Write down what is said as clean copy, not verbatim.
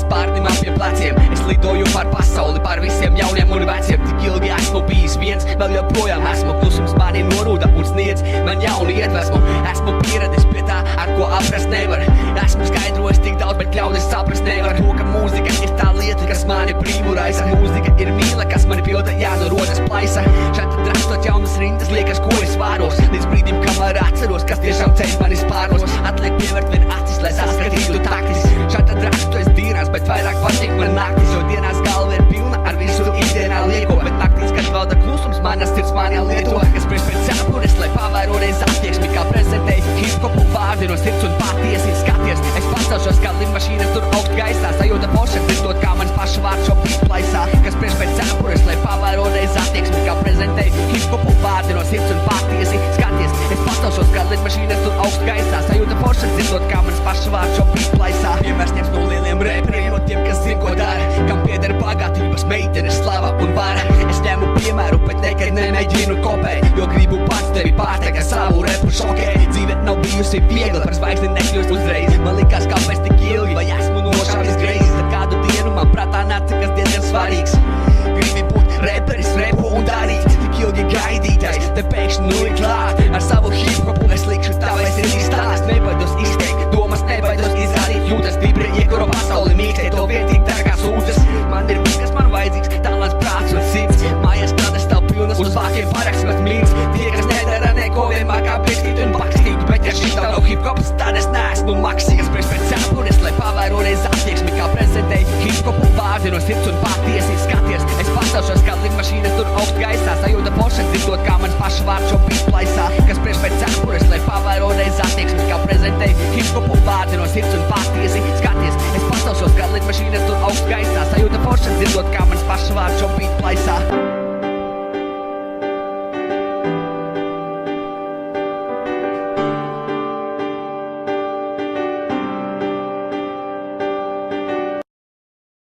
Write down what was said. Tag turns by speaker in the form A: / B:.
A: spārni man pie pleciem. Es lidoju par pasauli, par visiem jauniem un veciem. Tik ilgi esmu bijis viens, vēl joprojām esmu. Klusums mani norūda un sniedz man jaunu iedvesmu. Esmu pieradis pie tā, ar ko aprast nevar. Esmu skaidrojis tik daudz, bet ļaudis saprast nevar. To, ka mūzika ir tā lieta, kas mani brīvu raisa. Mūzika ir mīla, kas mani pilda, jānorodas plaisa. Šeit drakstot jaunas rindas, liekas, ko es vāros. Līdz brīdim, kamēr atceros, kas tiešām ceļ manis pārnos. Atliek pievērt vien acis, lai saskatītu taktis. Šeit drakstoties dienās, bet vairāk patīk man naktis. Jo dienās galva ir pilna ar visu ikdienā lieko. Bet naktīs, kad valda klusums, manas sirds mani lieto. Kas prieš pēc cepures, lai pavēro reiz attieksmi, kā prezentēju hip-hopu vārdi no sirds un patiesi skaties. Es pacelšos kā lidmašīnas tur augst gaisā. Sajūta poša dzirdot, kā mans paša vārds šo beat plaisā. Kas prieš pēc cepures, lai pavēro reiz attieksmi, kā prezentēju hip-hopu vārdi no sirds un patiesi skaties. Es pacelšos kā lidmašīnas tur augst gaisā. Sajūta poša dzirdot, kā mans paša vārds šo beat plaisā. Piemērs ņems no lieliem reperiem, no tiem, kas zin, ko dara. Kam pieder bagātības, meitenes, slava un vara. Es ņemu piemēru, bet nekad nemēģinu kopēt, jo gribu pats tevi pārteikt ar savu repu šokē. Dzīve nav bijusi viegla, par zvaigzni nekļūst uzreiz. Man likās, kāpēc tik ilgi, vai esmu nošāvis greizes. Tad kādu dienu man prātā nāca, kas diezgan svarīgs. Gribi būt reperis, repu un darīt. Tik ilgi gaidītais, te pēkšņi nu ir klāt. Ar savu hip-hopu es likšu tavai sirdī stāst. Nebaidos izteikt domas, nebaidos izrādīt jūtas. Stipri iekuro pasauli, mīkstē to vietīgi dārgās ūtas. Man ir viss, kas man vajadzīgs, talants, prāts un sirds. Mājas tādas stāv pilnas, uz vākiem parakstās mīgs. Tie, kas nedara neko, vienmēr kā piekstīt un bakstīt. Bet ja šī tavu hip-hopas, tad es neesmu maksīgs. Priekš pēc cepures, lai pavēro reiz attieksmi, kā prezentēju hip-hopu vārdi no sirds un patiesi skaties. Es pacelšos kā lidmašīnas tur augst gaisā. Sajūta poša dzirdot, kā mans paša vārds šo beat plaisā. Kas priekš pēc